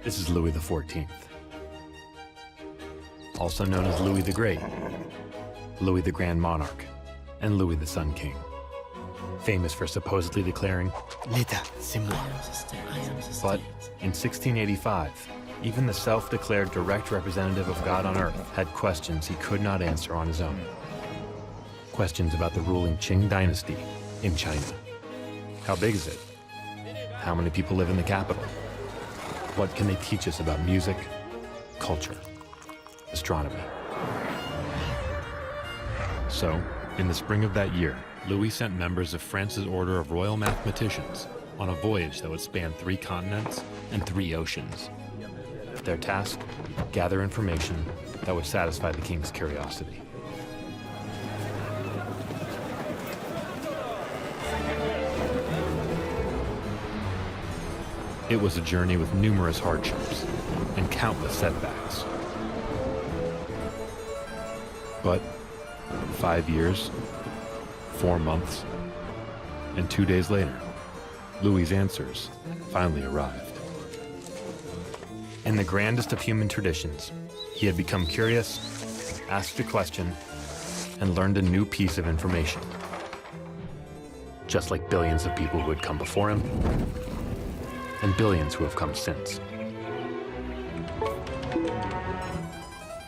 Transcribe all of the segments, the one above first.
This is Louis XIV, also known as Louis the Great, Louis the Grand Monarch, and Louis the Sun King, famous for supposedly declaring, "L'État, c'est moi." But in 1685, even the self-declared direct representative of God on earth had questions he could not answer on his own. Questions about the ruling Qing dynasty in China. How big is it? How many people live in the capital? What can they teach us about music, culture, astronomy? So, in the spring of that year, Louis sent members of France's Order of Royal Mathematicians on a voyage that would span 3 continents and 3 oceans. Their task, gather information that would satisfy the king's curiosity. It was a journey with numerous hardships and countless setbacks. But 5 years, 4 months, and 2 days later, Louis's answers finally arrived. In the grandest of human traditions, he had become curious, asked a question, and learned a new piece of information. Just like billions of people who had come before him, and billions who have come since.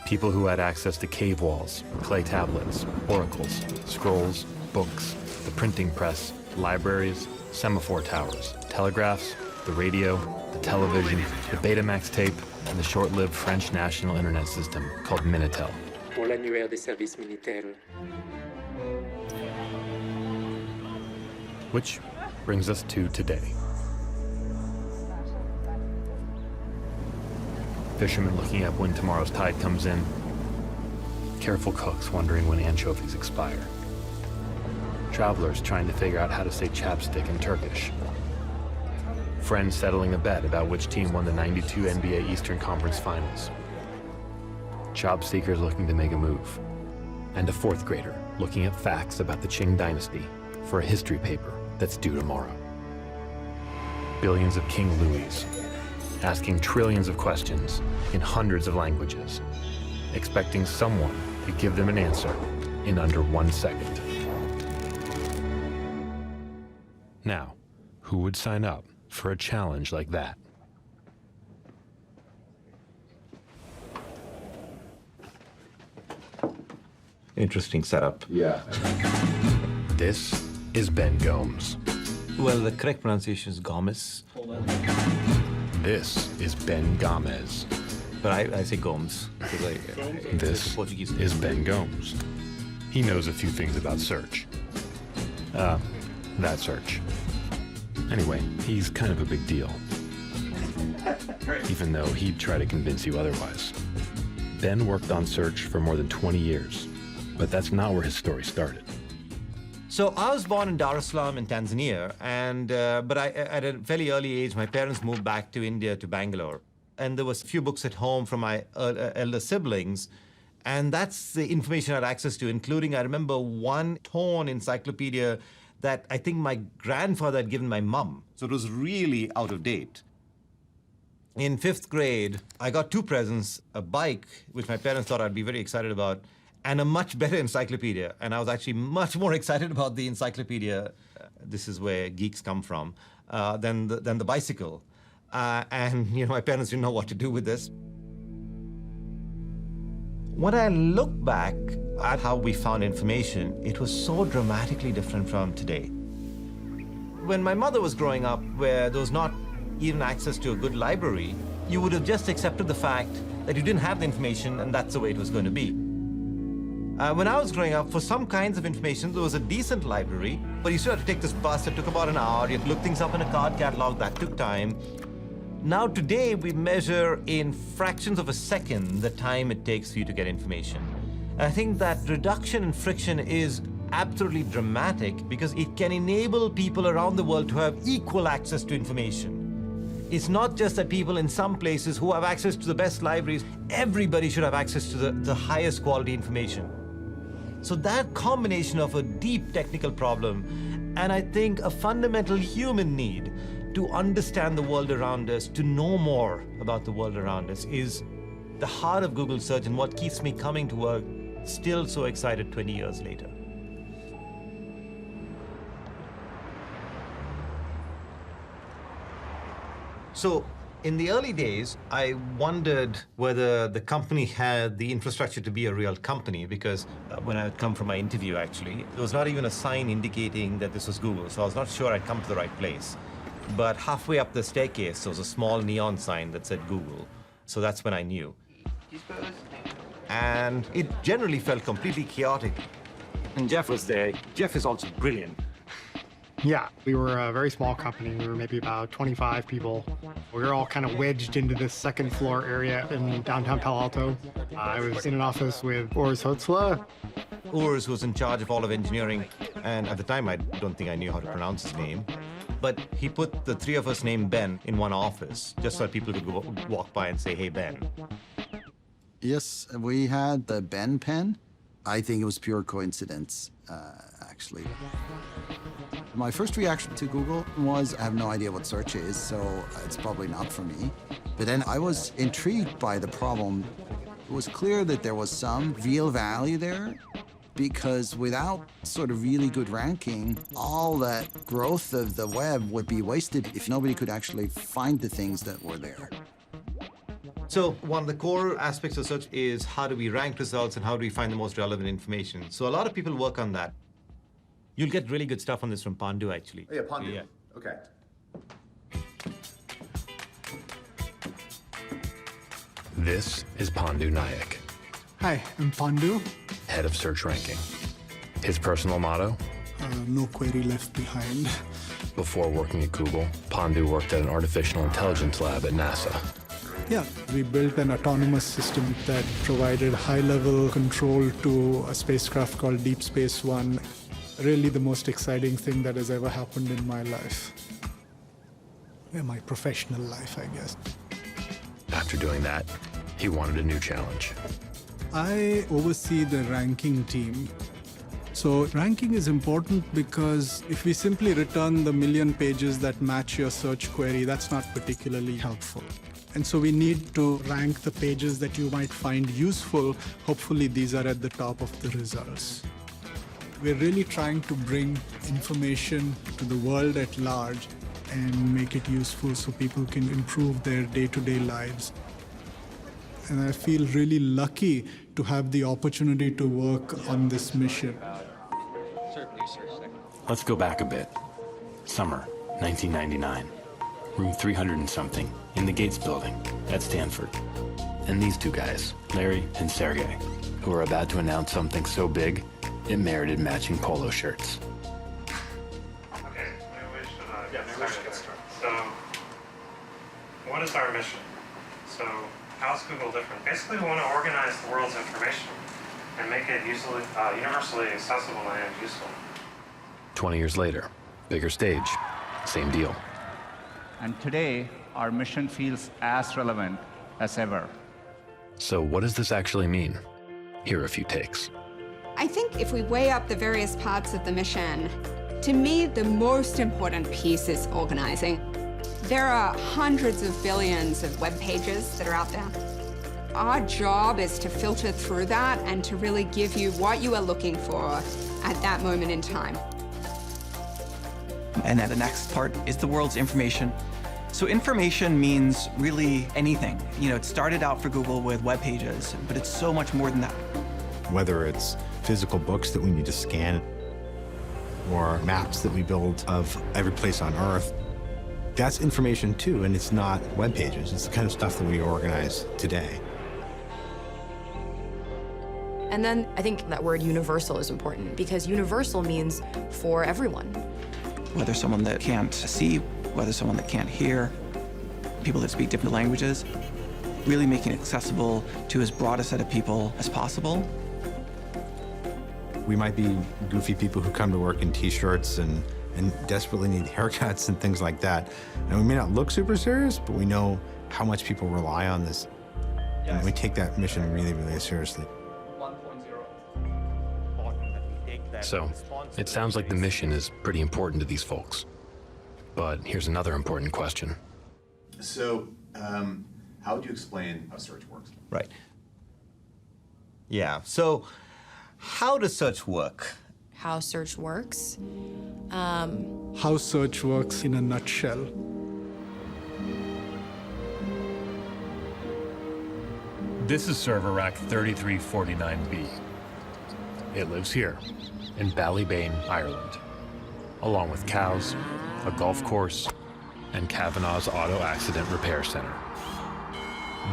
People who had access to cave walls, clay tablets, oracles, scrolls, books, the printing press, libraries, semaphore towers, telegraphs, the radio, the television, the Betamax tape, and the short-lived French national internet system called Minitel. Pour l'annuaire des services militaires. Which brings us to today. Fishermen looking up when tomorrow's tide comes in. Careful cooks wondering when anchovies expire. Travelers trying to figure out how to say chapstick in Turkish. Friends settling a bet about which team won the '92 NBA Eastern Conference Finals. Job seekers looking to make a move. And a 4th grader looking at facts about the Qing dynasty for a history paper that's due tomorrow. Billions of King Louis, asking trillions of questions in hundreds of languages, expecting someone to give them an answer in under 1 second. Now, who would sign up for a challenge like that? Interesting setup. Yeah. This is Ben Gomes. Well, the correct pronunciation is Gomes. This is Ben Gomez. But I say Gomes. This is Ben Gomes. He knows a few things about search. That search. Anyway, he's kind of a big deal. Even though he'd try to convince you otherwise. Ben worked on search for more than 20 years, but that's not where his story started. So I was born in Dar es Salaam in Tanzania, and but at a fairly early age, my parents moved back to India, to Bangalore. And there was a few books at home from my elder siblings, and that's the information I had access to, including, I remember, one torn encyclopedia that I think my grandfather had given my mum. So it was really out of date. In 5th grade, I got 2 presents, a bike, which my parents thought I'd be very excited about, and a much better encyclopedia. And I was actually much more excited about the encyclopedia, this is where geeks come from, than the bicycle. And my parents didn't know what to do with this. When I look back at how we found information, it was so dramatically different from today. When my mother was growing up, where there was not even access to a good library, you would have just accepted the fact that you didn't have the information and that's the way it was going to be. When I was growing up, for some kinds of information, there was a decent library, but you still had to take this bus. It took about an hour. You had to look things up in a card catalog. That took time. Now, today, we measure in fractions of a second the time it takes for you to get information. And I think that reduction in friction is absolutely dramatic because it can enable people around the world to have equal access to information. It's not just that people in some places who have access to the best libraries, everybody should have access to the highest quality information. So that combination of a deep technical problem and I think a fundamental human need to understand the world around us, to know more about the world around us is the heart of Google search and what keeps me coming to work still so excited 20 years later. So in the early days, I wondered whether the company had the infrastructure to be a real company, because when I had come for my interview, actually, there was not even a sign indicating that this was Google, so I was not sure I'd come to the right place. But halfway up the staircase, there was a small neon sign that said Google, so that's when I knew. And it generally felt completely chaotic. And Jeff was there. Jeff is also brilliant. Yeah, we were a very small company. We were maybe about 25 people. We were all kind of wedged into this second floor area in downtown Palo Alto. I was in an office with Urs Hotzler. Urs was in charge of all of engineering, and at the time, I don't think I knew how to pronounce his name. But he put the three of us named Ben in one office, just so that people could walk by and say, hey, Ben. Yes, we had the Ben pen. I think it was pure coincidence, actually. My first reaction to Google was, I have no idea what search is, so it's probably not for me. But then I was intrigued by the problem. It was clear that there was some real value there, because without sort of really good ranking, all that growth of the web would be wasted if nobody could actually find the things that were there. So one of the core aspects of search is how do we rank results and how do we find the most relevant information. So a lot of people work on that. You'll get really good stuff on this from Pandu, actually. Oh, yeah, Pandu. Yeah. Okay. This is Pandu Nayak, Hi, I'm Pandu. head of search ranking. His personal motto? No query left behind. Before working at Google, Pandu worked at an artificial intelligence lab at NASA. Yeah, we built an autonomous system that provided high-level control to a spacecraft called Deep Space One. Really the most exciting thing that has ever happened in my life. Yeah, my professional life, I guess. After doing that, he wanted a new challenge. I oversee the ranking team. So ranking is important because if we simply return the million pages that match your search query, that's not particularly helpful. And so we need to rank the pages that you might find useful. Hopefully these are at the top of the results. We're really trying to bring information to the world at large and make it useful so people can improve their day-to-day lives. And I feel really lucky to have the opportunity to work on this mission. Let's go back a bit. Summer, 1999. Room 300 and something, in the Gates building at Stanford. And these two guys, Larry and Sergey, who are about to announce something so big, it merited matching polo shirts. Okay, maybe we should get started. So, what is our mission? So, how's Google different? Basically, we want to organize the world's information and make it universally accessible and useful. 20 years later, bigger stage, same deal. And today, our mission feels as relevant as ever. So what does this actually mean? Here are a few takes. I think if we weigh up the various parts of the mission, to me, the most important piece is organizing. There are hundreds of billions of web pages that are out there. Our job is to filter through that and to really give you what you are looking for at that moment in time. And then the next part is the world's information. So information means really anything. You know, it started out for Google with web pages, but it's so much more than that. Whether it's physical books that we need to scan or maps that we build of every place on Earth, that's information too, and it's not web pages. It's the kind of stuff that we organize today. And then I think that word universal is important because universal means for everyone. Whether someone that can't see, whether someone that can't hear, people that speak different languages, really making it accessible to as broad a set of people as possible. We might be goofy people who come to work in t-shirts and desperately need haircuts and things like that. And we may not look super serious, but we know how much people rely on this. Yes. And we take that mission really, really seriously. So, it sounds like the mission is pretty important to these folks. But here's another important question. So, how would you explain how search works? Right. Yeah, so how does search work? How search works? How search works in a nutshell. This is server rack 3349B. It lives here, in Ballybane, Ireland, along with cows, a golf course, and Kavanagh's Auto Accident Repair Center.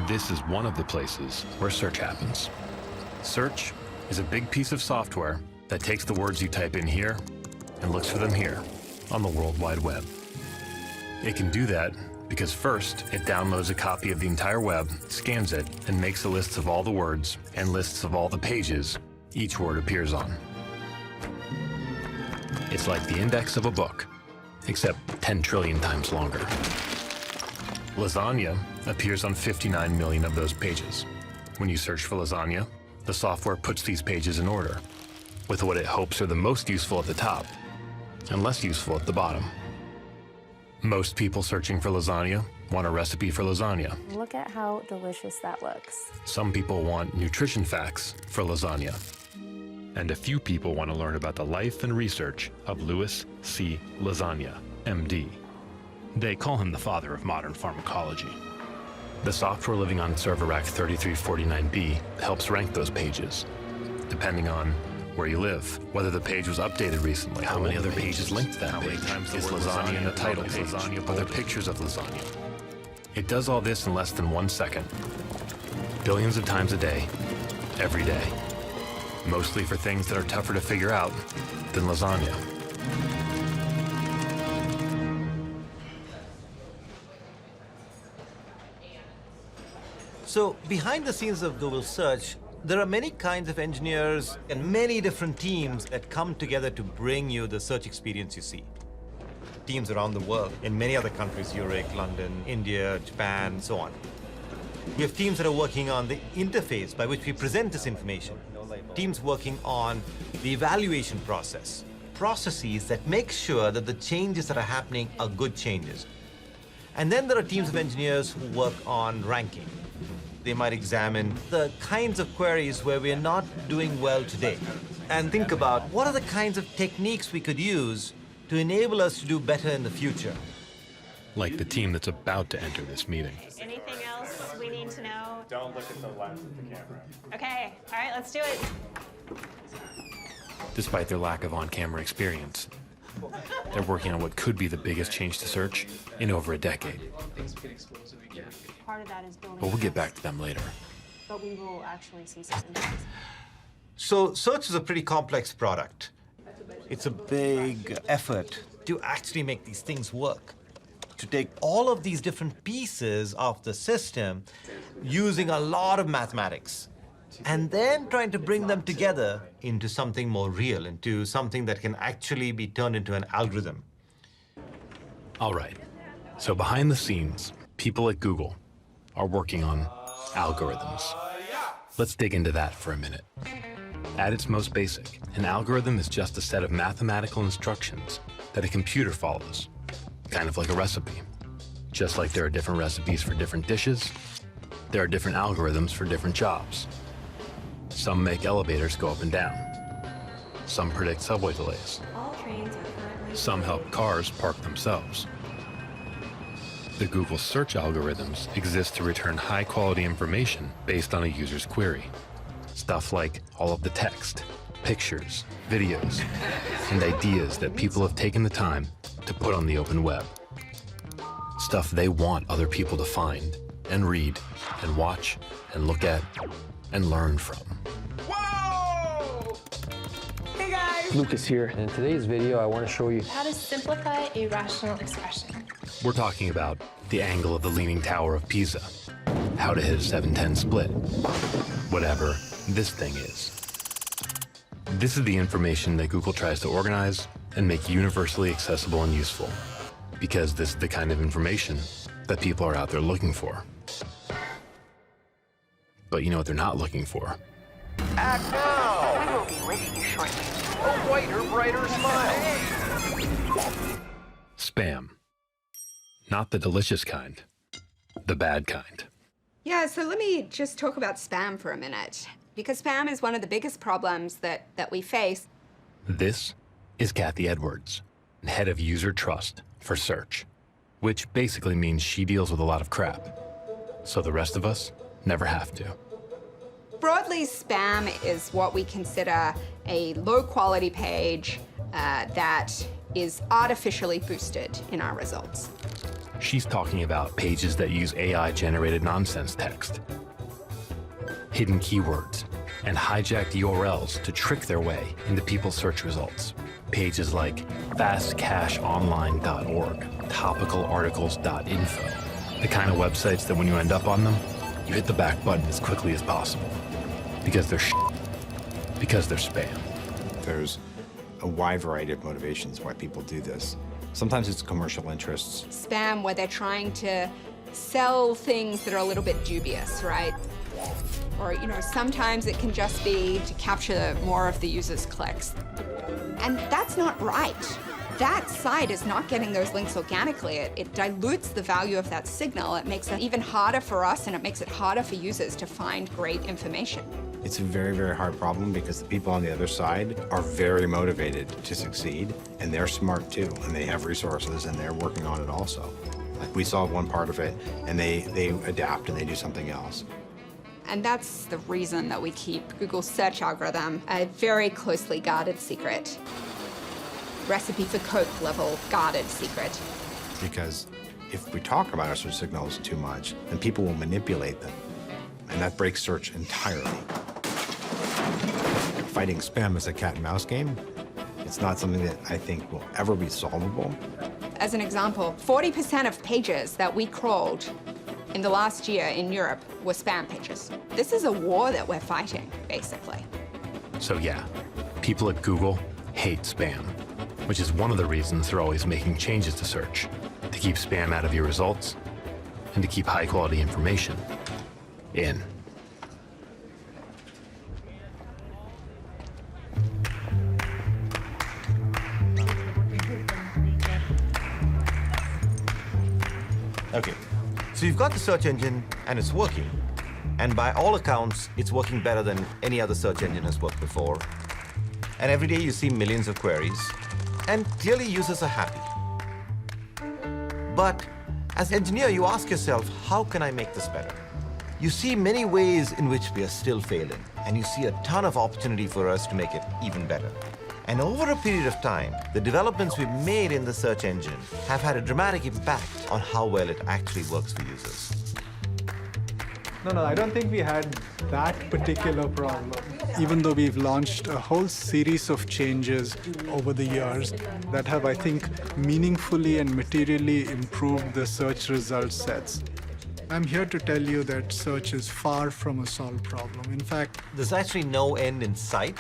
This is one of the places where search happens. Search is a big piece of software that takes the words you type in here and looks for them here on the World Wide Web. It can do that because first, it downloads a copy of the entire web, scans it, and makes a list of all the words and lists of all the pages each word appears on. It's like the index of a book, except 10 trillion times longer. Lasagna appears on 59 million of those pages. When you search for lasagna, the software puts these pages in order, with what it hopes are the most useful at the top and less useful at the bottom. Most people searching for lasagna want a recipe for lasagna. Look at how delicious that looks. Some people want nutrition facts for lasagna. And a few people want to learn about the life and research of Louis C. Lasagna, MD. They call him the father of modern pharmacology. The software living on server rack 3349B helps rank those pages, depending on where you live, whether the page was updated recently, how many other pages linked to that page, is lasagna in the title page, are there pictures of lasagna. It does all this in less than 1 second, billions of times a day, every day, mostly for things that are tougher to figure out than lasagna. So behind the scenes of Google Search, there are many kinds of engineers and many different teams that come together to bring you the search experience you see. Teams around the world, in many other countries, Zurich, London, India, Japan, so on. We have teams that are working on the interface by which we present this information. Teams working on the evaluation process. Processes that make sure that the changes that are happening are good changes. And then there are teams of engineers who work on ranking. They might examine the kinds of queries where we are not doing well today and think about what are the kinds of techniques we could use to enable us to do better in the future. Like the team that's about to enter this meeting. Anything else we need to know? Don't look at the lens of the camera. Okay, all right, let's do it. Despite their lack of on-camera experience, they're working on what could be the biggest change to search in over a decade. Part of that is building. But we'll get back to them later. But we will actually see some images. So search is a pretty complex product. It's a big effort to actually make these things work. To take all of these different pieces of the system using a lot of mathematics and then trying to bring them together into something more real, into something that can actually be turned into an algorithm. All right, so behind the scenes, people at Google are working on algorithms. Let's dig into that for a minute. At its most basic, an algorithm is just a set of mathematical instructions that a computer follows, kind of like a recipe. Just like there are different recipes for different dishes, there are different algorithms for different jobs. Some make elevators go up and down. Some predict subway delays. All trains are currently. Some help cars park themselves. The Google search algorithms exist to return high-quality information based on a user's query. Stuff like all of the text, pictures, videos, and ideas that people have taken the time to put on the open web. Stuff they want other people to find and read and watch and look at and learn from. Whoa! Hey guys! Lucas here, and in today's video I want to show you How to simplify a rational expression. We're talking about the angle of the Leaning Tower of Pisa, how to hit a 7-10 split, whatever this thing is. This is the information that Google tries to organize and make universally accessible and useful, because this is the kind of information that people are out there looking for. But you know what they're not looking for? Act now! We will be with you shortly. A whiter, brighter smile. Spam. Not the delicious kind, the bad kind. Yeah, so let me just talk about spam for a minute, because spam is one of the biggest problems that we face. This is Kathy Edwards, head of user trust for search, which basically means she deals with a lot of crap, so the rest of us never have to. Broadly, spam is what we consider a low-quality page that is artificially boosted in our results. She's talking about pages that use AI-generated nonsense text, hidden keywords, and hijacked URLs to trick their way into people's search results. Pages like fastcashonline.org, topicalarticles.info, the kind of websites that when you end up on them, you hit the back button as quickly as possible. Because they're because they're spam. There's a wide variety of motivations why people do this. Sometimes it's commercial interests. Spam, where they're trying to sell things that are a little bit dubious, right? Or, sometimes it can just be to capture more of the user's clicks. And that's not right. That site is not getting those links organically. It dilutes the value of that signal. It makes it even harder for us, and it makes it harder for users to find great information. It's a very, very hard problem because the people on the other side are very motivated to succeed, and they're smart too, and they have resources, and they're working on it also. Like, we solve one part of it, and they adapt and they do something else. And that's the reason that we keep Google's search algorithm a very closely guarded secret. Recipe for Coke level guarded secret. Because if we talk about our search signals too much, then people will manipulate them, and that breaks search entirely. Fighting spam is a cat and mouse game. It's not something that I think will ever be solvable. As an example, 40% of pages that we crawled in the last year in Europe were spam pages. This is a war that we're fighting, basically. So yeah, people at Google hate spam, which is one of the reasons they're always making changes to search, to keep spam out of your results and to keep high-quality information in. Okay, so you've got the search engine and it's working. And by all accounts, it's working better than any other search engine has worked before. And every day you see millions of queries, and clearly users are happy. But as an engineer, you ask yourself, how can I make this better? You see many ways in which we are still failing, and you see a ton of opportunity for us to make it even better. And over a period of time, the developments we've made in the search engine have had a dramatic impact on how well it actually works for users. No, I don't think we had that particular problem. Even though we've launched a whole series of changes over the years that have, I think, meaningfully and materially improved the search result sets. I'm here to tell you that search is far from a solved problem. In fact, there's actually no end in sight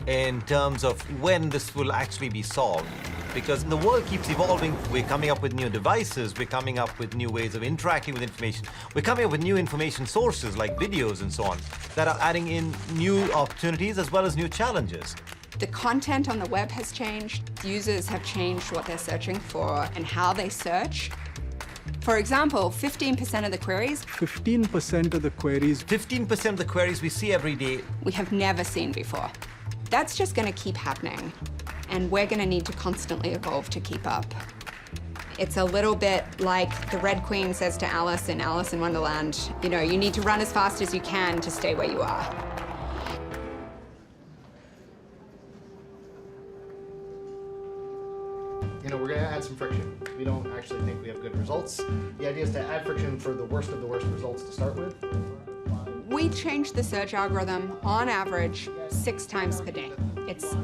in terms of when this will actually be solved. Because the world keeps evolving, we're coming up with new devices, we're coming up with new ways of interacting with information, we're coming up with new information sources like videos and so on that are adding in new opportunities as well as new challenges. The content on the web has changed. Users have changed what they're searching for and how they search. For example, 15% of the queries. 15% of the queries. 15% of the queries we see every day. We have never seen before. That's just going to keep happening, and we're going to need to constantly evolve to keep up. It's a little bit like the Red Queen says to Alice in Alice in Wonderland, you need to run as fast as you can to stay where you are. We're going to add some friction. We don't actually think we have good results. The idea is to add friction for the worst of the worst results to start with. We change the search algorithm on average 6 times per day. It's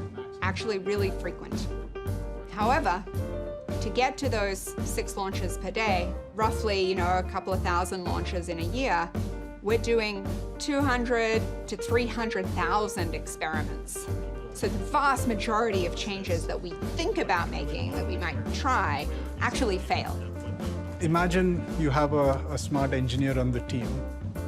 actually really frequent. However, to get to those 6 launches per day, roughly, a couple of thousand launches in a year, we're doing 200 to 300,000 experiments. So the vast majority of changes that we think about making, that we might try, actually fail. Imagine you have a smart engineer on the team,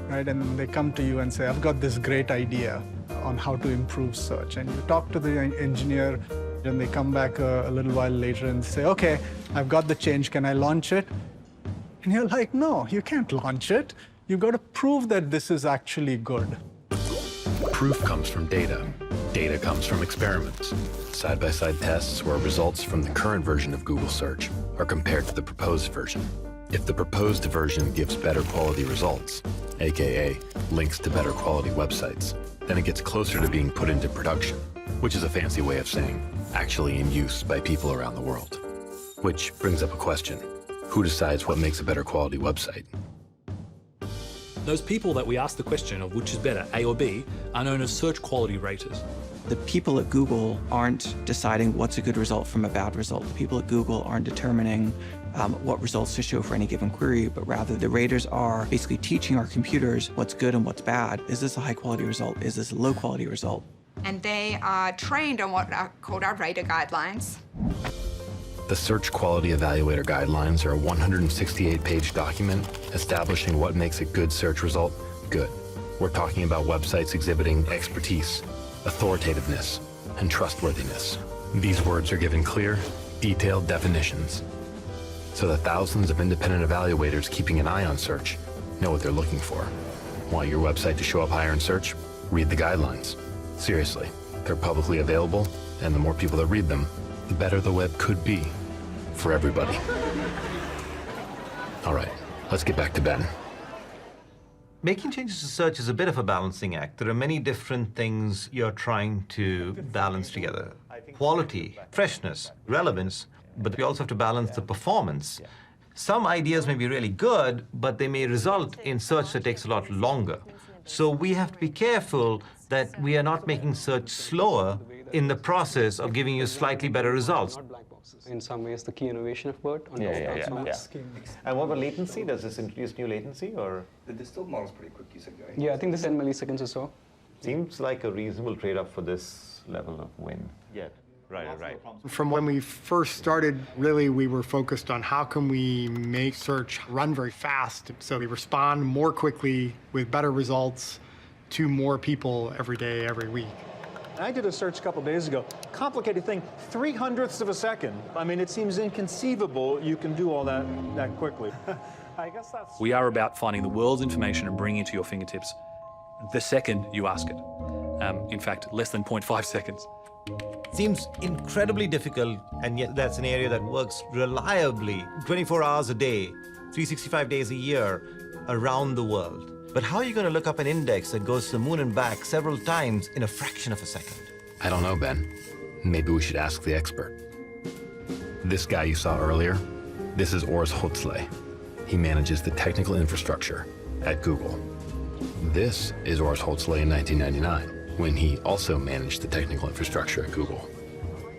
right? And they come to you and say, I've got this great idea on how to improve search. And you talk to the engineer, and they come back a little while later and say, okay, I've got the change, can I launch it? And you're like, no, you can't launch it. You've got to prove that this is actually good. Proof comes from data. Data comes from experiments. Side-by-side tests where results from the current version of Google Search are compared to the proposed version. If the proposed version gives better quality results, aka links to better quality websites, then it gets closer to being put into production, which is a fancy way of saying actually in use by people around the world. Which brings up a question. Who decides what makes a better quality website? Those people that we ask the question of which is better, A or B, are known as search quality raters. The people at Google aren't deciding what's a good result from a bad result. The people at Google aren't determining what results to show for any given query, but rather the raters are basically teaching our computers what's good and what's bad. Is this a high quality result? Is this a low quality result? And they are trained on what are called our rater guidelines. The Search Quality Evaluator Guidelines are a 168-page document establishing what makes a good search result good. We're talking about websites exhibiting expertise, authoritativeness, and trustworthiness. These words are given clear, detailed definitions so that thousands of independent evaluators keeping an eye on search know what they're looking for. Want your website to show up higher in search? Read the guidelines. Seriously, they're publicly available, and the more people that read them, the better the web could be for everybody. All right, let's get back to Ben. Making changes to search is a bit of a balancing act. There are many different things you're trying to balance together. Quality, freshness, relevance, but we also have to balance the performance. Some ideas may be really good, but they may result in search that takes a lot longer. So we have to be careful that we are not making search slower in the process of giving you slightly better results. In some ways, the key innovation of BERT. Yeah. And what about latency? Does this introduce new latency, or? The distilled model is pretty quick, you said, right? Yeah, I think this 10 milliseconds or so. Seems like a reasonable trade-off for this level of win. Yeah, right. From when we first started, really, we were focused on how can we make search run very fast so we respond more quickly with better results to more people every day, every week. I did a search a couple days ago. Complicated thing, 0.03 of a second. I mean, it seems inconceivable you can do all that quickly. I guess that's... We are about finding the world's information and bringing it to your fingertips the second you ask it. In fact, less than 0.5 seconds. Seems incredibly difficult, and yet that's an area that works reliably 24 hours a day, 365 days a year, around the world. But how are you going to look up an index that goes to the moon and back several times in a fraction of a second? I don't know, Ben. Maybe we should ask the expert. This guy you saw earlier, this is Urs Hotzle. He manages the technical infrastructure at Google. This is Urs Hotzle in 1999, when he also managed the technical infrastructure at Google.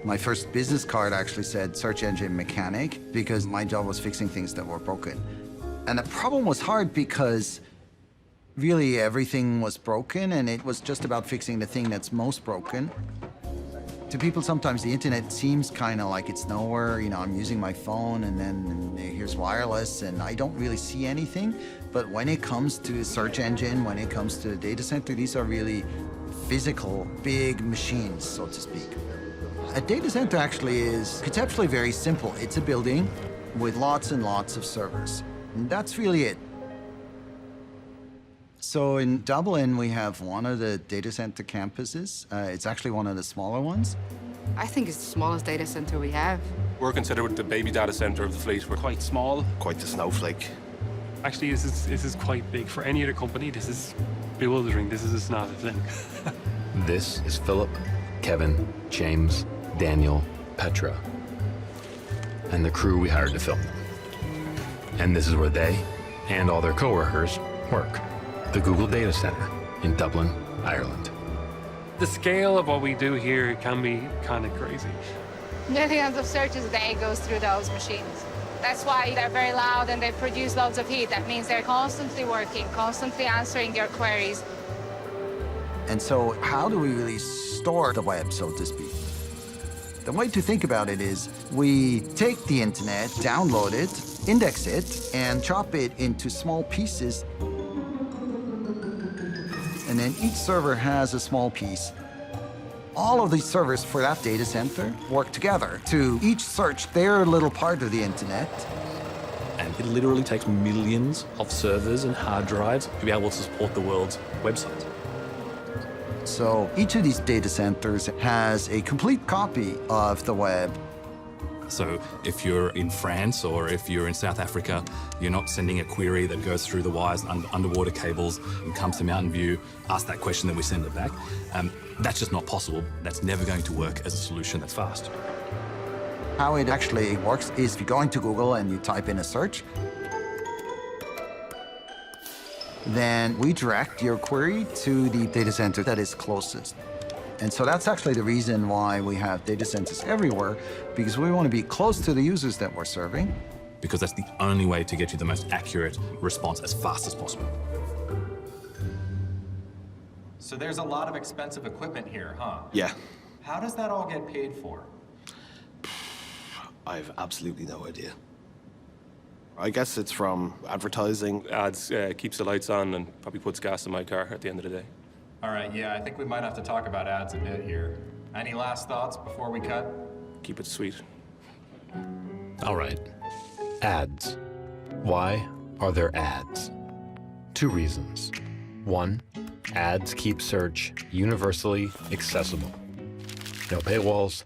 My first business card actually said search engine mechanic because my job was fixing things that were broken. And the problem was hard because really everything was broken, and it was just about fixing the thing that's most broken. To people, sometimes the internet seems kind of like it's nowhere. You know, I'm using my phone, and then here's wireless, and I don't really see anything. But when it comes to the search engine, when it comes to the data center, these are really physical, big machines, so to speak. A data center actually is conceptually very simple. It's a building with lots and lots of servers. And that's really it. So in Dublin, we have one of the data center campuses. It's actually one of the smaller ones. I think it's the smallest data center we have. We're considered the baby data center of the fleet. We're quite small. Quite the snowflake. Actually, this is quite big. For any other company, this is bewildering. This is not a thing. This is Philip, Kevin, James, Daniel, Petra, and the crew we hired to film them. And this is where they and all their coworkers work. The Google Data Center in Dublin, Ireland. The scale of what we do here can be kind of crazy. Millions of searches a day goes through those machines. That's why they're very loud and they produce loads of heat. That means they're constantly working, constantly answering your queries. And so how do we really store the web, so to speak? The way to think about it is we take the internet, download it, index it, and chop it into small pieces. And then each server has a small piece. All of these servers for that data center work together to each search their little part of the internet. And It literally takes millions of servers and hard drives to be able to support the world's websites. So each of these data centers has a complete copy of the web. So if you're in France or if you're in South Africa, you're not sending a query that goes through the wires and underwater cables and comes to Mountain View, ask that question, then we send it back. That's just not possible. That's never going to work as a solution that's fast. How it actually works is if you go into Google and you type in a search, then we direct your query to the data center that is closest. And so that's actually the reason why we have data centers everywhere, because we want to be close to the users that we're serving. Because that's the only way to get you the most accurate response as fast as possible. So there's a lot of expensive equipment here, huh? Yeah. How does that all get paid for? I have absolutely no idea. I guess it's from advertising. Ads keeps the lights on and probably puts gas in my car at the end of the day. All right, yeah, I think we might have to talk about ads a bit here. Any last thoughts before we cut? Keep it sweet. All right, ads. Why are there ads? 2 reasons. 1, ads keep search universally accessible. No paywalls,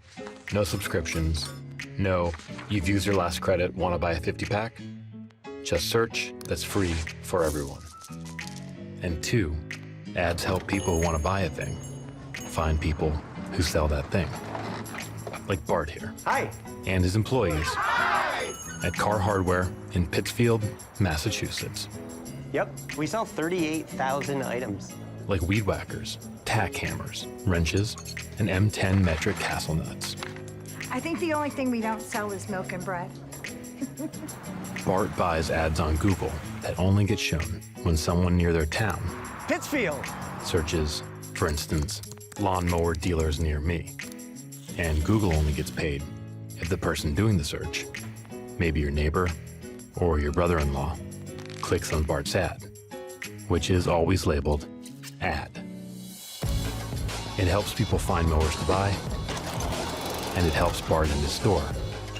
no subscriptions, no, you've used your last credit, want to buy a 50-pack? Just search that's free for everyone. And 2, ads help people who want to buy a thing find people who sell that thing. Like Bart here. Hi. And his employees at Car Hardware in Pittsfield, Massachusetts. Yep, we sell 38,000 items. Like weed whackers, tack hammers, wrenches, and M10 metric castle nuts. I think the only thing we don't sell is milk and bread. Bart buys ads on Google that only get shown when someone near their town Pittsfield searches, for instance, lawnmower dealers near me. And Google only gets paid if the person doing the search, maybe your neighbor or your brother-in-law, clicks on Bart's ad, which is always labeled ad. It helps people find mowers to buy, and it helps Bart and his store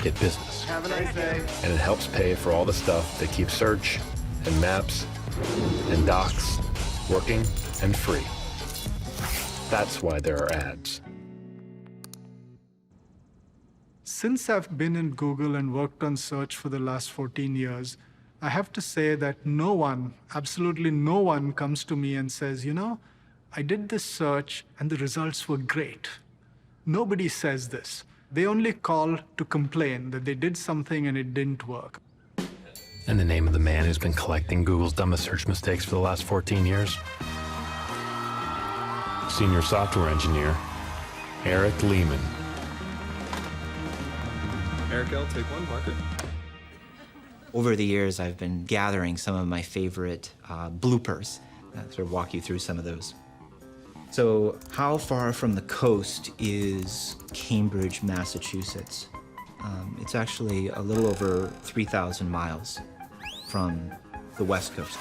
get business. Have a nice day. And it helps pay for all the stuff that keeps search and maps and docs working and free. That's why there are ads. Since I've been in Google and worked on search for the last 14 years, I have to say that no one, absolutely no one, comes to me and says, you know, I did this search and the results were great. Nobody says this. They only call to complain that they did something and it didn't work. And the name of the man who's been collecting Google's dumbest search mistakes for the last 14 years? Senior software engineer, Eric Lehman. Eric, I'll take one marker. Over the years, I've been gathering some of my favorite bloopers. I'll sort of walk you through some of those. So, how far from the coast is Cambridge, Massachusetts? It's actually a little over 3,000 miles from the West Coast.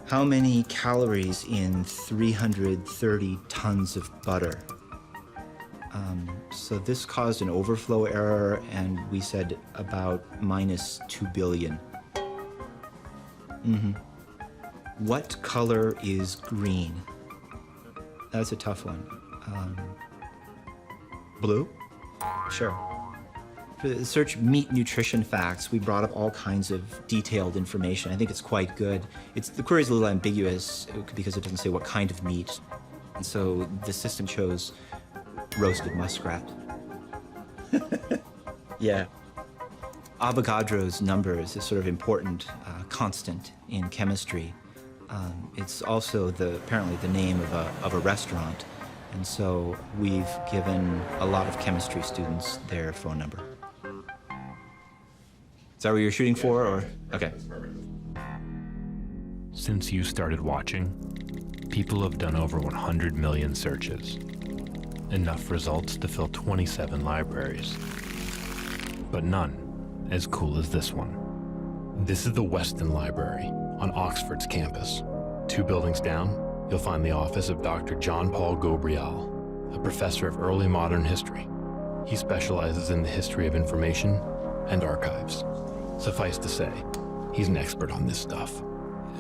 How many calories in 330 tons of butter? So this caused an overflow error, and we said about minus 2 billion. What color is green? That's a tough one. Blue? Sure. For the search meat nutrition facts, we brought up all kinds of detailed information. I think it's quite good. The query is a little ambiguous because it doesn't say what kind of meat. And so the system chose roasted muskrat. Yeah. Avogadro's number is a sort of important constant in chemistry. It's also apparently the name of a restaurant. And so we've given a lot of chemistry students their phone number. Is that what you're shooting for, or? Okay. Since you started watching, people have done over 100 million searches. Enough results to fill 27 libraries. But none as cool as this one. This is the Weston Library on Oxford's campus. 2 buildings down, you'll find the office of Dr. John Paul Gabriel, a professor of early modern history. He specializes in the history of information and archives. Suffice to say, he's an expert on this stuff.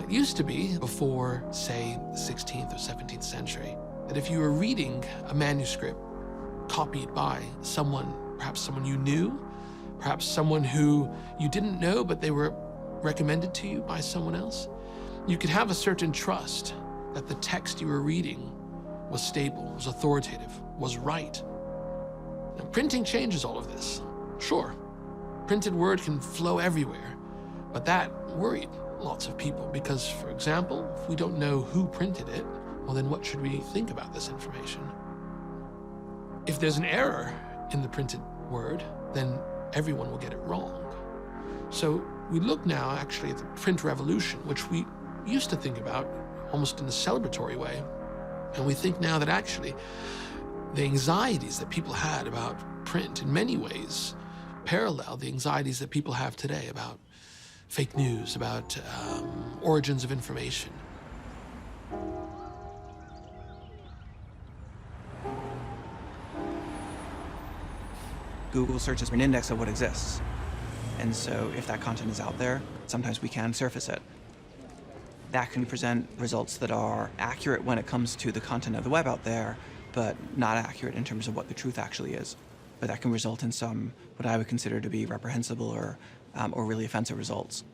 It used to be, before, say, the 16th or 17th century, that if you were reading a manuscript copied by someone, perhaps someone you knew, perhaps someone who you didn't know, but they were recommended to you by someone else, you could have a certain trust that the text you were reading was stable, was authoritative, was right. Now, printing changes all of this. Sure, printed word can flow everywhere, but that worried lots of people because, for example, if we don't know who printed it, well, then what should we think about this information? If there's an error in the printed word, then everyone will get it wrong. So we look now actually at the print revolution, which we used to think about almost in a celebratory way. And we think now that actually the anxieties that people had about print in many ways parallel the anxieties that people have today about fake news, about origins of information. Google searches an index of what exists. And so if that content is out there, sometimes we can surface it. That can present results that are accurate when it comes to the content of the web out there, but not accurate in terms of what the truth actually is. But that can result in some, what I would consider to be reprehensible or really offensive results.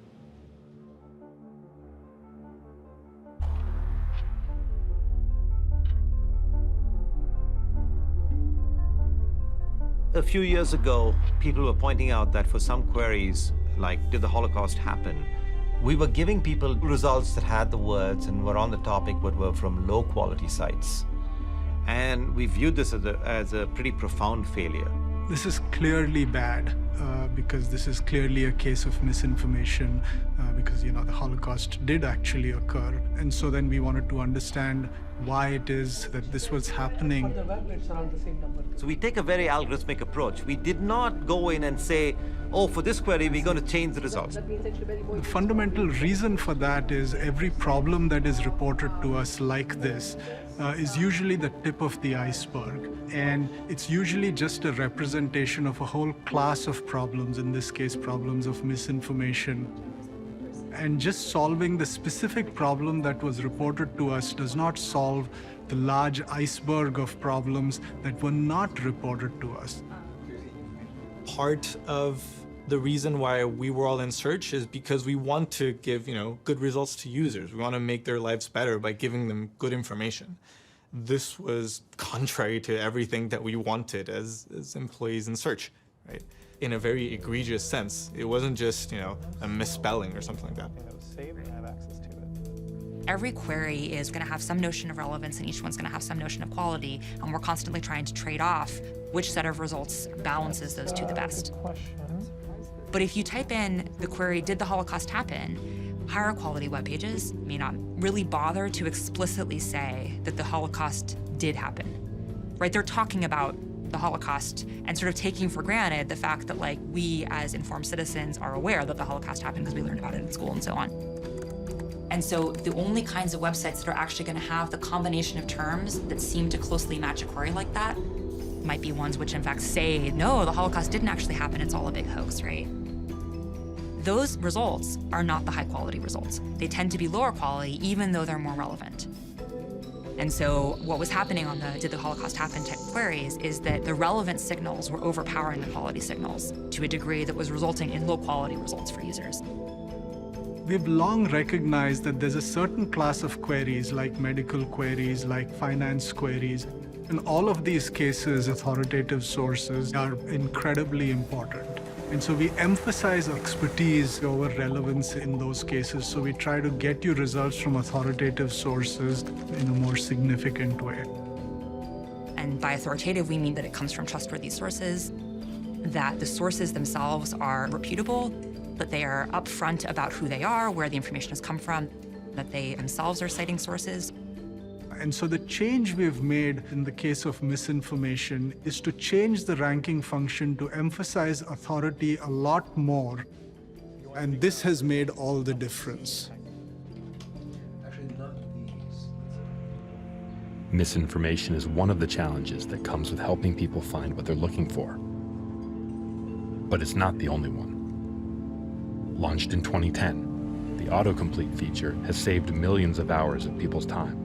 A few years ago, people were pointing out that for some queries, like did the Holocaust happen, we were giving people results that had the words and were on the topic but were from low quality sites. And we viewed this as a pretty profound failure. This is clearly bad because this is clearly a case of misinformation because, the Holocaust did actually occur. And so then we wanted to understand why it is that this was happening. So we take a very algorithmic approach. We did not go in and say, oh, for this query, we're going to change the results. The fundamental reason for that is every problem that is reported to us like this is usually the tip of the iceberg. And it's usually just a representation of a whole class of problems, in this case, problems of misinformation. And just solving the specific problem that was reported to us does not solve the large iceberg of problems that were not reported to us. Part of the reason why we were all in search is because we want to give, good results to users. We want to make their lives better by giving them good information. This was contrary to everything that we wanted as employees in search, right? In a very egregious sense. It wasn't just, a misspelling or something like that. Every query is going to have some notion of relevance and each one's going to have some notion of quality, and we're constantly trying to trade off which set of results balances those two the best. But if you type in the query, did the Holocaust happen? Higher quality web pages may not really bother to explicitly say that the Holocaust did happen, right? They're talking about the Holocaust and sort of taking for granted the fact that we as informed citizens are aware that the Holocaust happened because we learned about it in school and so on. And so the only kinds of websites that are actually going to have the combination of terms that seem to closely match a query like that might be ones which in fact say, no, the Holocaust didn't actually happen, it's all a big hoax, right? Those results are not the high quality results. They tend to be lower quality even though they're more relevant. And so what was happening on the did the Holocaust happen type queries is that the relevant signals were overpowering the quality signals to a degree that was resulting in low quality results for users. We've long recognized that there's a certain class of queries, like medical queries, like finance queries. In all of these cases, authoritative sources are incredibly important. And so we emphasize expertise over relevance in those cases. So we try to get you results from authoritative sources in a more significant way. And by authoritative, we mean that it comes from trustworthy sources, that the sources themselves are reputable, that they are upfront about who they are, where the information has come from, that they themselves are citing sources. And so the change we've made in the case of misinformation is to change the ranking function to emphasize authority a lot more. And this has made all the difference. Misinformation is one of the challenges that comes with helping people find what they're looking for. But it's not the only one. Launched in 2010, the autocomplete feature has saved millions of hours of people's time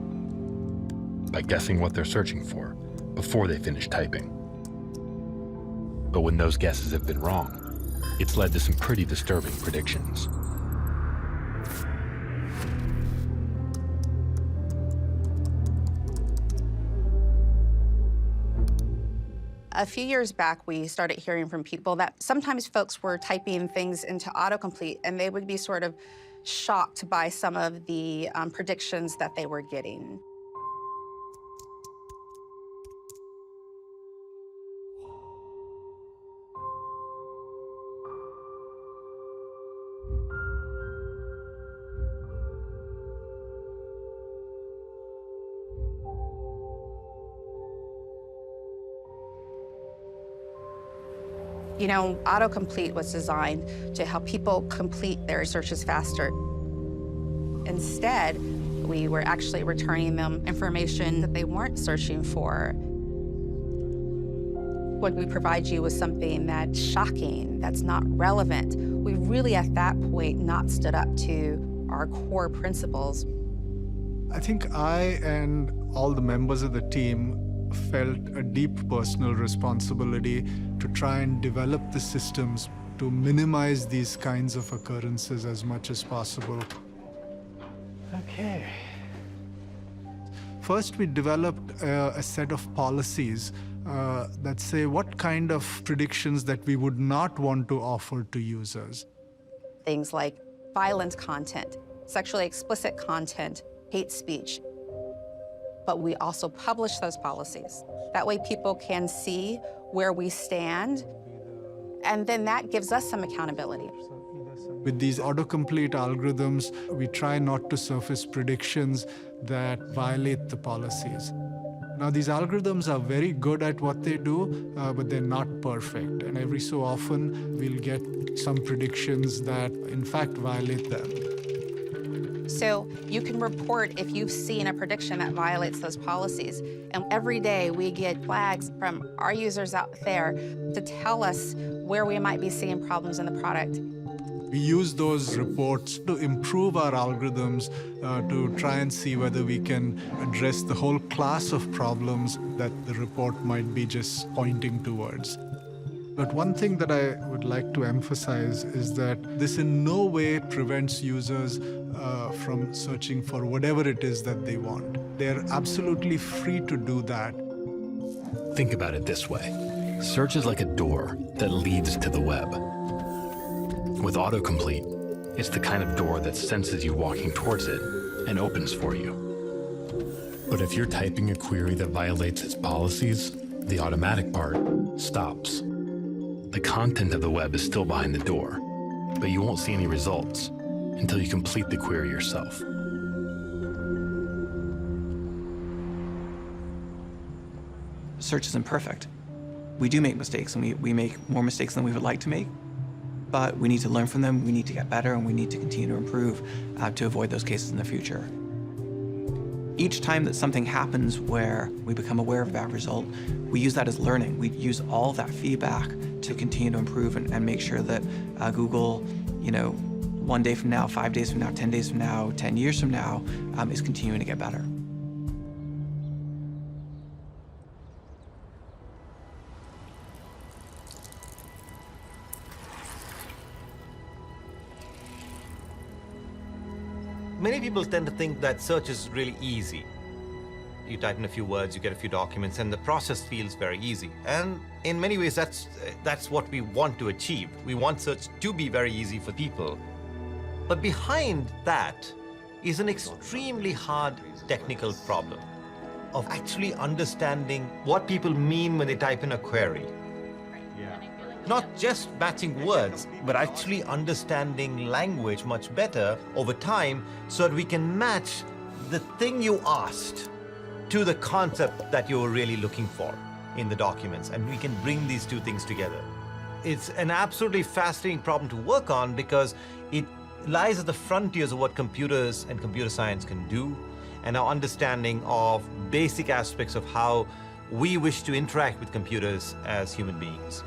by guessing what they're searching for before they finish typing. But when those guesses have been wrong, it's led to some pretty disturbing predictions. A few years back, we started hearing from people that sometimes folks were typing things into autocomplete and they would be sort of shocked by some of the predictions that they were getting. You know, autocomplete was designed to help people complete their searches faster. Instead, we were actually returning them information that they weren't searching for. When we provide you with something that's shocking, that's not relevant, we really at that point not stood up to our core principles. I think I and all the members of the team felt a deep personal responsibility to try and develop the systems to minimize these kinds of occurrences as much as possible. Okay. First, we developed a set of policies that say what kind of predictions that we would not want to offer to users. Things like violent content, sexually explicit content, hate speech. But we also publish those policies. That way people can see where we stand, and then that gives us some accountability. With these autocomplete algorithms, we try not to surface predictions that violate the policies. Now, these algorithms are very good at what they do, but they're not perfect. And every so often, we'll get some predictions that, in fact, violate them. So you can report if you've seen a prediction that violates those policies. And every day we get flags from our users out there to tell us where we might be seeing problems in the product. We use those reports to improve our algorithms to try and see whether we can address the whole class of problems that the report might be just pointing towards. But one thing that I would like to emphasize is that this in no way prevents users from searching for whatever it is that they want. They're absolutely free to do that. Think about it this way. Search is like a door that leads to the web. With autocomplete, it's the kind of door that senses you walking towards it and opens for you. But if you're typing a query that violates its policies, the automatic part stops. The content of the web is still behind the door, but you won't see any results until you complete the query yourself. Search isn't perfect. We do make mistakes, and we make more mistakes than we would like to make, but we need to learn from them, we need to get better, and we need to continue to improve to avoid those cases in the future. Each time that something happens where we become aware of a bad result, we use that as learning. We use all that feedback to continue to improve and make sure that Google, 1 day from now, 5 days from now, 10 days from now, 10 years from now, is continuing to get better. Many people tend to think that search is really easy. You type in a few words, you get a few documents, and the process feels very easy. And in many ways, that's what we want to achieve. We want search to be very easy for people. But behind that is an extremely hard technical problem of actually understanding what people mean when they type in a query. Not just matching words, but actually understanding language much better over time so that we can match the thing you asked to the concept that you were really looking for in the documents, and we can bring these two things together. It's an absolutely fascinating problem to work on because it lies at the frontiers of what computers and computer science can do, and our understanding of basic aspects of how we wish to interact with computers as human beings.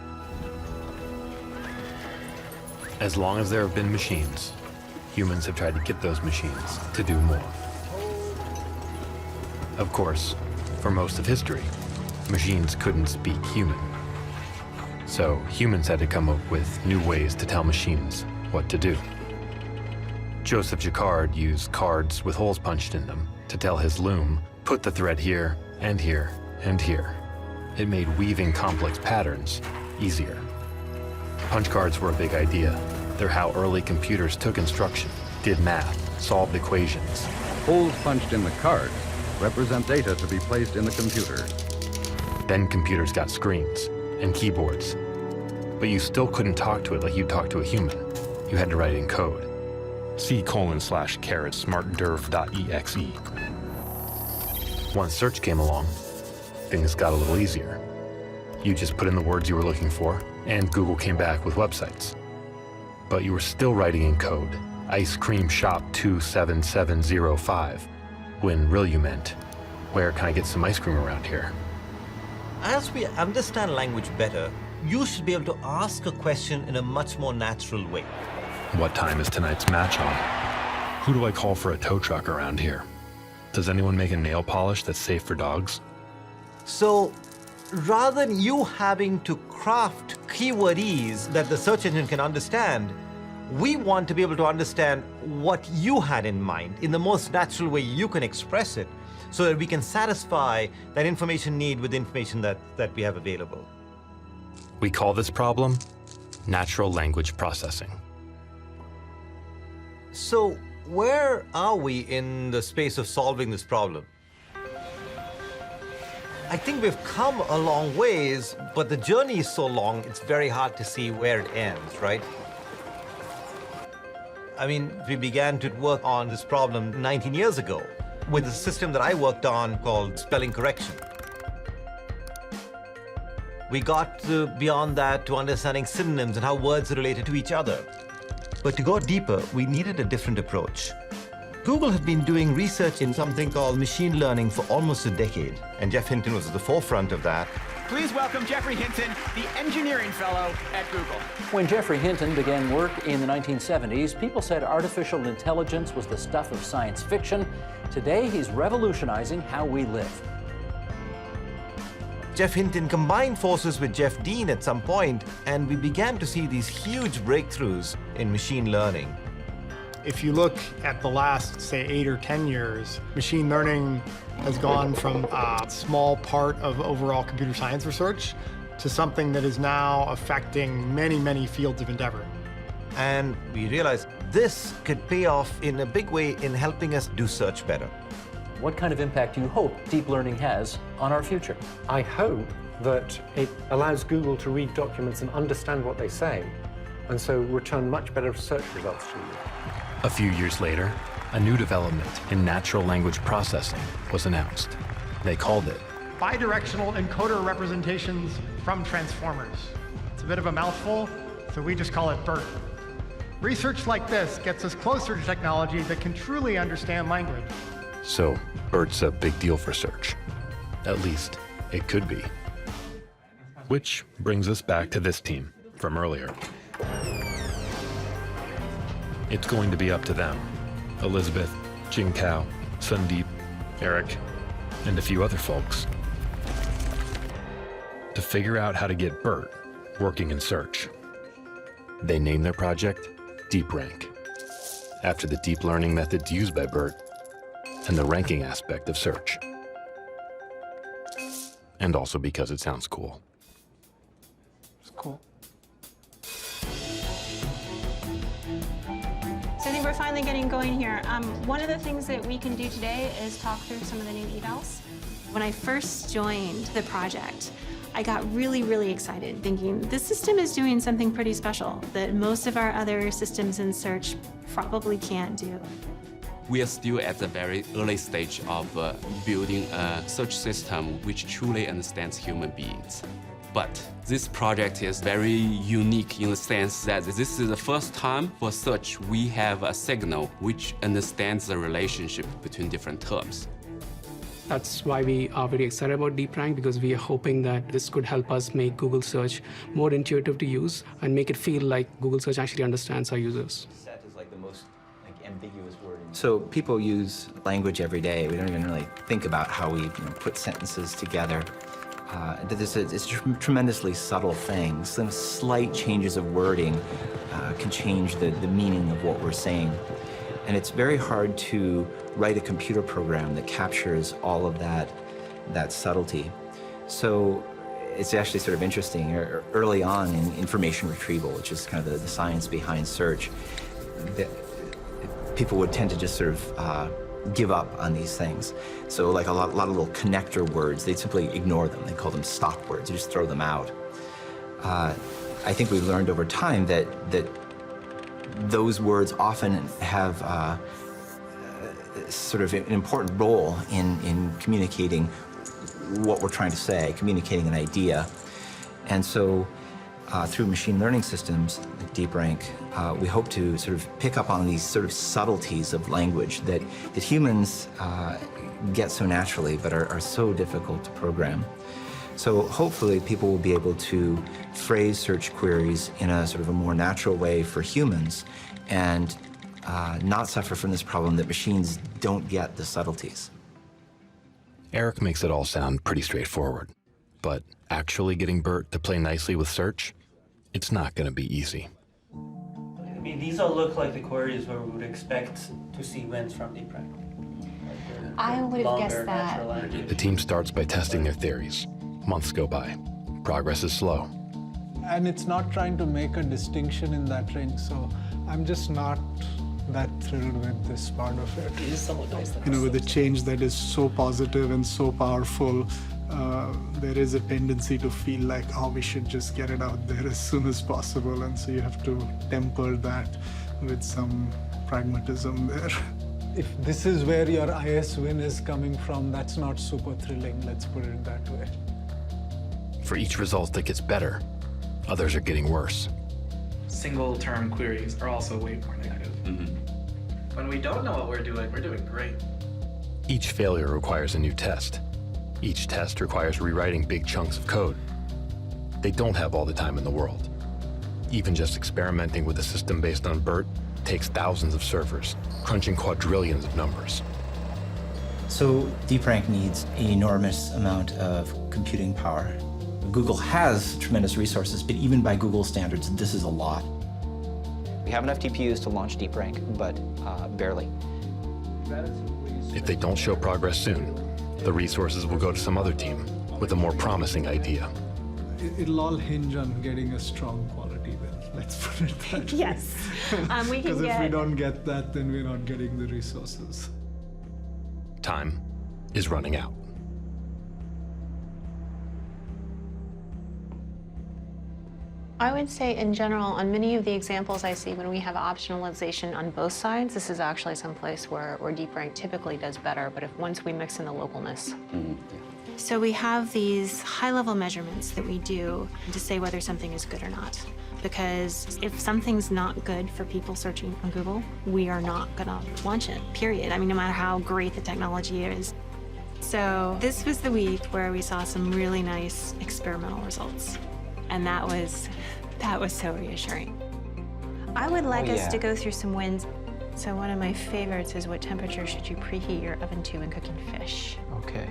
As long as there have been machines, humans have tried to get those machines to do more. Of course, for most of history, machines couldn't speak human. So humans had to come up with new ways to tell machines what to do. Joseph Jacquard used cards with holes punched in them to tell his loom, put the thread here and here and here. It made weaving complex patterns easier. Punch cards were a big idea. They're how early computers took instruction, did math, solved equations. Holes punched in the cards represent data to be placed in the computer. Then computers got screens and keyboards. But you still couldn't talk to it like you'd talk to a human. You had to write it in code. C:/smartderv.exe. Once search came along, things got a little easier. You just put in the words you were looking for, and Google came back with websites. But you were still writing in code, ice cream shop 27705, when really you meant, where can I get some ice cream around here? As we understand language better, you should be able to ask a question in a much more natural way. What time is tonight's match on? Who do I call for a tow truck around here? Does anyone make a nail polish that's safe for dogs? So, rather than you having to craft keywordese that the search engine can understand, we want to be able to understand what you had in mind in the most natural way you can express it, so that we can satisfy that information need with the information that we have available. We call this problem natural language processing. So, where are we in the space of solving this problem? I think we've come a long ways, but the journey is so long, it's very hard to see where it ends, right? I mean, we began to work on this problem 19 years ago with a system that I worked on called spelling correction. We got beyond that to understanding synonyms and how words are related to each other. But to go deeper, we needed a different approach. Google had been doing research in something called machine learning for almost a decade, and Jeff Hinton was at the forefront of that. Please welcome Jeffrey Hinton, the engineering fellow at Google. When Jeffrey Hinton began work in the 1970s, people said artificial intelligence was the stuff of science fiction. Today, he's revolutionizing how we live. Jeff Hinton combined forces with Jeff Dean at some point, and we began to see these huge breakthroughs in machine learning. If you look at the last, say, 8 or 10 years, machine learning has gone from a small part of overall computer science research to something that is now affecting many, many fields of endeavor. And we realized this could pay off in a big way in helping us do search better. What kind of impact do you hope deep learning has on our future? I hope that it allows Google to read documents and understand what they say, and so return much better search results to you. A few years later, a new development in natural language processing was announced. They called it bidirectional encoder representations from transformers. It's a bit of a mouthful, so we just call it BERT. Research like this gets us closer to technology that can truly understand language. So, BERT's a big deal for search. At least, it could be. Which brings us back to this team from earlier. It's going to be up to them, Elizabeth, Jinkao, Sandeep, Eric, and a few other folks, to figure out how to get BERT working in search. They named their project DeepRank, after the deep learning methods used by BERT and the ranking aspect of search. And also because it sounds cool. It's cool. So I think we're finally getting going here. One of the things that we can do today is talk through some of the new evals. When I first joined the project, I got really, really excited, thinking this system is doing something pretty special that most of our other systems in search probably can't do. We are still at the very early stage of building a search system which truly understands human beings. But this project is very unique in the sense that this is the first time for search we have a signal which understands the relationship between different terms. That's why we are very excited about DeepRank, because we are hoping that this could help us make Google search more intuitive to use and make it feel like Google search actually understands our users. Set is like the most ambiguous word. So people use language every day. We don't even really think about how we put sentences together. It's a tremendously subtle thing. Some slight changes of wording can change the meaning of what we're saying. And it's very hard to write a computer program that captures all of that subtlety. So it's actually sort of interesting. Early on in information retrieval, which is kind of the science behind search, people would tend to just sort of give up on these things. So like a lot of little connector words, they'd simply ignore them. They call them stop words, you just throw them out. I think we learned over time that those words often have sort of an important role in communicating what we're trying to say, communicating an idea. And so through machine learning systems, like DeepRank, we hope to sort of pick up on these sort of subtleties of language that humans get so naturally but are so difficult to program. So hopefully people will be able to phrase search queries in a sort of a more natural way for humans and not suffer from this problem that machines don't get the subtleties. Eric makes it all sound pretty straightforward, but actually getting Bert to play nicely with search, it's not going to be easy. I mean, these all look like the queries where we would expect to see wins from DeepRank. I would have guessed that. The team starts by testing their theories. Months go by. Progress is slow. And it's not trying to make a distinction in that range, so I'm just not that thrilled with this part of it. It is somewhat nice. With a change that is so positive and so powerful, there is a tendency to feel like, oh, we should just get it out there as soon as possible, and so you have to temper that with some pragmatism there. If this is where your IS win is coming from, that's not super thrilling, let's put it that way. For each result that gets better, others are getting worse. Single-term queries are also way more negative. When we don't know what we're doing great. Each failure requires a new test. Each test requires rewriting big chunks of code. They don't have all the time in the world. Even just experimenting with a system based on BERT takes thousands of servers, crunching quadrillions of numbers. So DeepRank needs an enormous amount of computing power. Google has tremendous resources, but even by Google standards, this is a lot. We have enough TPUs to launch DeepRank, but barely. If they don't show progress soon, the resources will go to some other team with a more promising idea. It'll all hinge on getting a strong quality then, let's put it that way. Yes. We can Because if we don't get that, then we're not getting the resources. Time is running out. I would say in general, on many of the examples I see when we have optionalization on both sides, this is actually someplace where DeepRank typically does better, but once we mix in the localness. So we have these high-level measurements that we do to say whether something is good or not. Because if something's not good for people searching on Google, we are not gonna launch it, period. I mean, no matter how great the technology is. So this was the week where we saw some really nice experimental results. And that was so reassuring. I would like us to go through some wins. So one of my favorites is, what temperature should you preheat your oven to when cooking fish? Okay.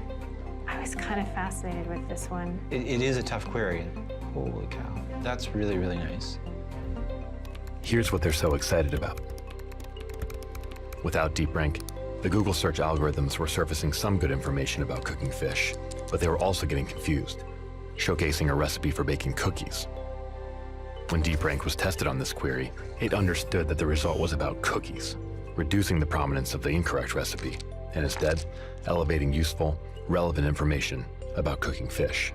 I was kind of fascinated with this one. It is a tough query. Holy cow. That's really, really nice. Here's what they're so excited about. Without DeepRank, the Google search algorithms were surfacing some good information about cooking fish, but they were also getting confused, showcasing a recipe for baking cookies. When DeepRank was tested on this query, it understood that the result was about cookies, reducing the prominence of the incorrect recipe, and instead, elevating useful, relevant information about cooking fish.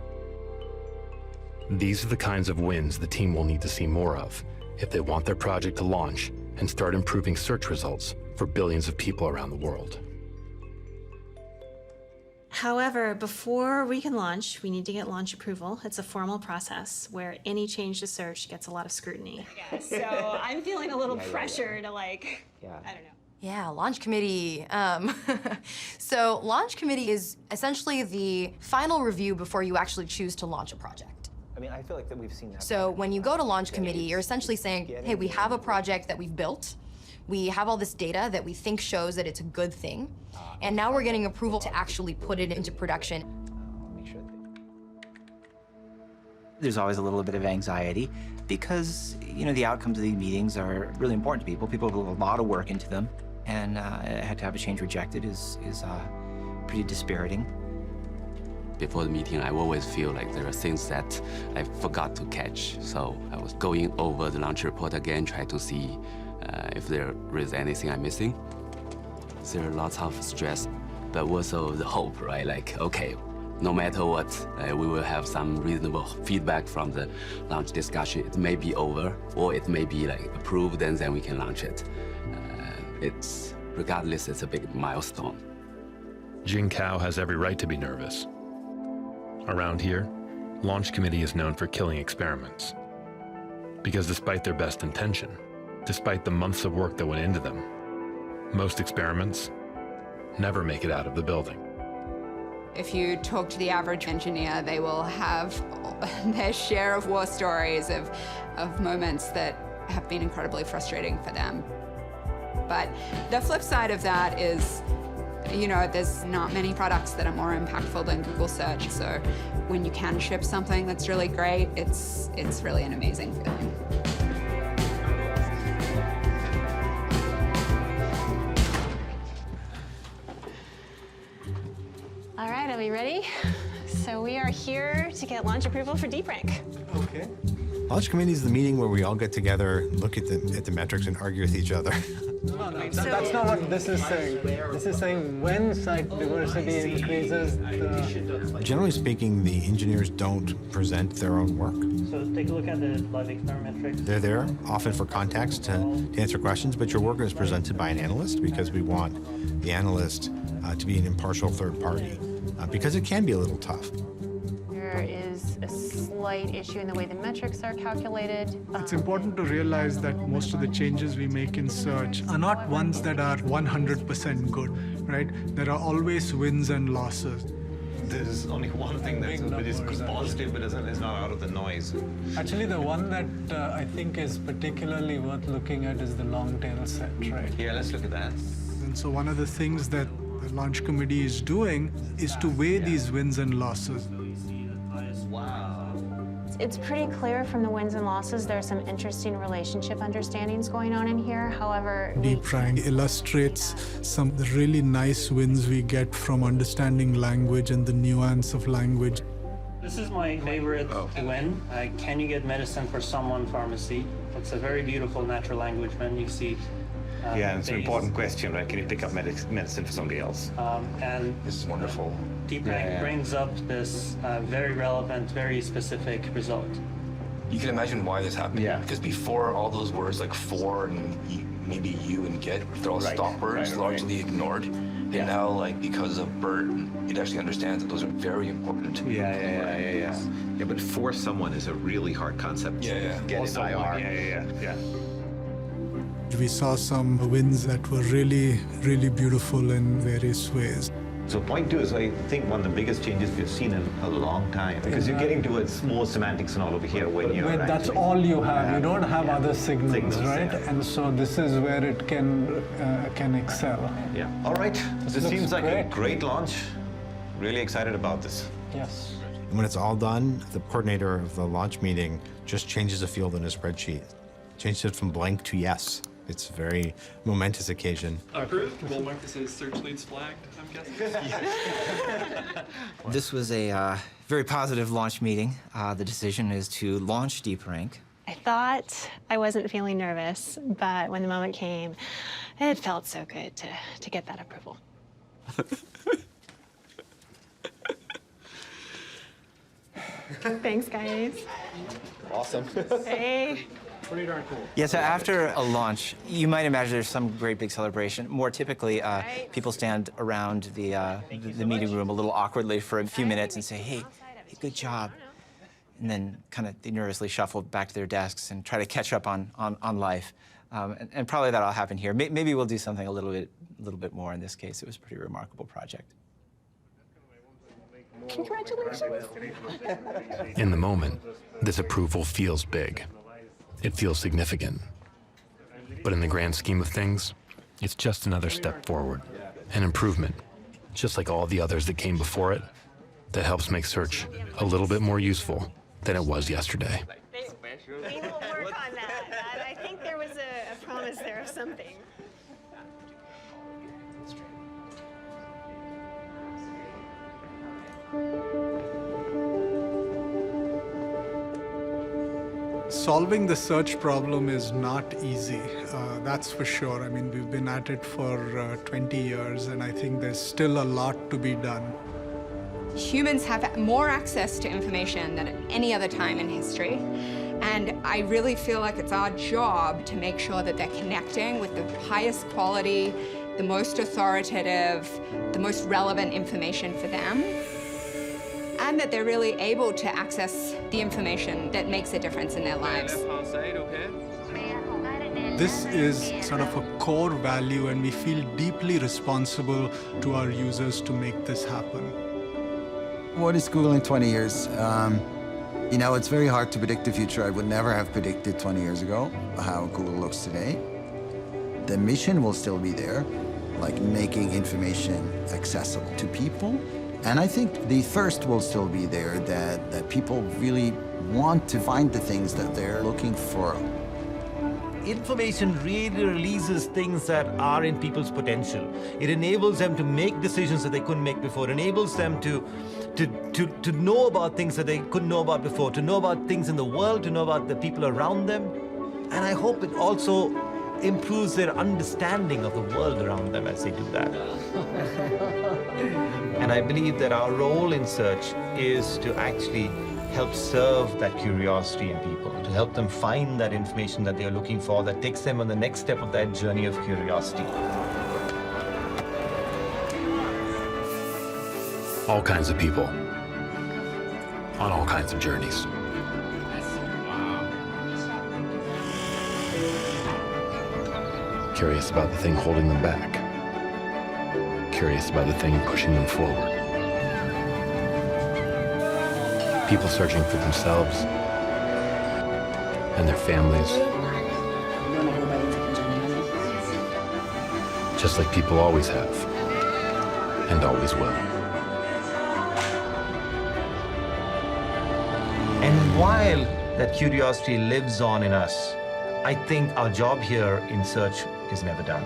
These are the kinds of wins the team will need to see more of if they want their project to launch and start improving search results for billions of people around the world. However, before we can launch, we need to get launch approval. It's a formal process where any change to search gets a lot of scrutiny. Yeah, so I'm feeling a little pressure to I don't know. Yeah, launch committee. So launch committee is essentially the final review before you actually choose to launch a project. I mean, I feel like that we've seen that. So when you go to launch committee, you're essentially saying, hey, we have a project that we've built. We have all this data that we think shows that it's a good thing. And now we're getting approval to actually put it into production. There's always a little bit of anxiety because, you know, the outcomes of these meetings are really important to people. People put a lot of work into them, and had to have a change rejected is pretty dispiriting. Before the meeting, I always feel like there are things that I forgot to catch. So I was going over the launch report again, trying to see if there is anything I'm missing. There are lots of stress, but also the hope, right? Like, okay, no matter what, we will have some reasonable feedback from the launch discussion. It may be over, or it may be like approved, and then we can launch it. Regardless, it's a big milestone. Jing Cao has every right to be nervous. Around here, launch committee is known for killing experiments. Because despite their best intention, despite the months of work that went into them, most experiments never make it out of the building. If you talk to the average engineer, they will have their share of war stories of moments that have been incredibly frustrating for them. But the flip side of that is, you know, there's not many products that are more impactful than Google search. So when you can ship something that's really great, it's really an amazing feeling. All right, are we ready? So we are here to get launch approval for DeepRank. Okay. Launch committee is the meeting where we all get together, look at the metrics, and argue with each other. No, that's not what this is saying. This is saying when site diversity increases, Generally speaking, the engineers don't present their own work. So take a look at the live experiment metrics. They're there, often for context to answer questions, but your work is presented by an analyst because we want the analyst to be an impartial third party, because it can be a little tough. There is a slight issue in the way the metrics are calculated. It's important to realize that most of the changes we make in search are not ones that are 100% good, right? There are always wins and losses. There's only one thing that is positive but is not out of the noise. Actually, the one that I think is particularly worth looking at is the long tail set, right? Yeah, let's look at that. And so one of the things that the launch committee is doing is to weigh these wins and losses. It's pretty clear from the wins and losses there's some interesting relationship understandings going on in here. However, DeepRank illustrates some of the really nice wins we get from understanding language and the nuance of language. This is my favorite win. Can you get medicine for someone pharmacy? It's a very beautiful natural language when you see. Yeah, and it's an important question, right? Can you pick up medicine for somebody else? And this is wonderful. DeepRank brings up this very relevant, very specific result. You can imagine why this happened. Yeah. Because before, all those words like for and maybe you and get, they're all stop words, largely ignored. And now, like, because of BERT, it actually understands that those are very important. Yeah, but for someone is a really hard concept. Yeah. Get it IR. Yeah. We saw some wins that were really, really beautiful in various ways. So point two is, I think, one of the biggest changes we've seen in a long time, because you're getting towards more semantics and all over here when you're That's actually, all you have. You don't have other signals, right? And so this is where it can excel. Yeah. All right. This seems like great. a great launch. Really excited about this. Yes. When it's all done, the coordinator of the launch meeting just changes a field in a spreadsheet. Changes it from blank to yes. It's a very momentous occasion. Approved. We'll mark this as search leads flagged, I'm guessing. This was a very positive launch meeting. The decision is to launch DeepRank. I thought I wasn't feeling nervous, but when the moment came, it felt so good to get that approval. Thanks, guys. Awesome. Hey. Pretty darn cool. Yeah, so after a launch, you might imagine there's some great big celebration. More typically, people stand around the meeting room a little awkwardly for a few minutes and say, hey, good job. And then kind of they nervously shuffle back to their desks and try to catch up on life. And probably that'll happen here. Maybe we'll do something a little bit more in this case. It was a pretty remarkable project. Congratulations. In the moment, this approval feels big. It feels significant. But in the grand scheme of things, it's just another step forward, an improvement, just like all the others that came before it, that helps make search a little bit more useful than it was yesterday. We will work on that. I think there was a promise there of something. Solving the search problem is not easy, that's for sure. I mean, we've been at it for 20 years, and I think there's still a lot to be done. Humans have more access to information than at any other time in history. And I really feel like it's our job to make sure that they're connecting with the highest quality, the most authoritative, the most relevant information for them, and that they're really able to access the information that makes a difference in their lives. This is sort of a core value, and we feel deeply responsible to our users to make this happen. What is Google in 20 years? You know, it's very hard to predict the future. I would never have predicted 20 years ago how Google looks today. The mission will still be there, like making information accessible to people. And I think the thirst will still be there, that people really want to find the things that they're looking for. Information really releases things that are in people's potential. It enables them to make decisions that they couldn't make before. It enables them to know about things that they couldn't know about before, to know about things in the world, to know about the people around them. And I hope it also improves their understanding of the world around them as they do that. And I believe that our role in search is to actually help serve that curiosity in people, to help them find that information that they're looking for that takes them on the next step of that journey of curiosity. All kinds of people, on all kinds of journeys. Curious about the thing holding them back. Curious about the thing pushing them forward. People searching for themselves and their families. Just like people always have and always will. And while that curiosity lives on in us, I think our job here in search is never done.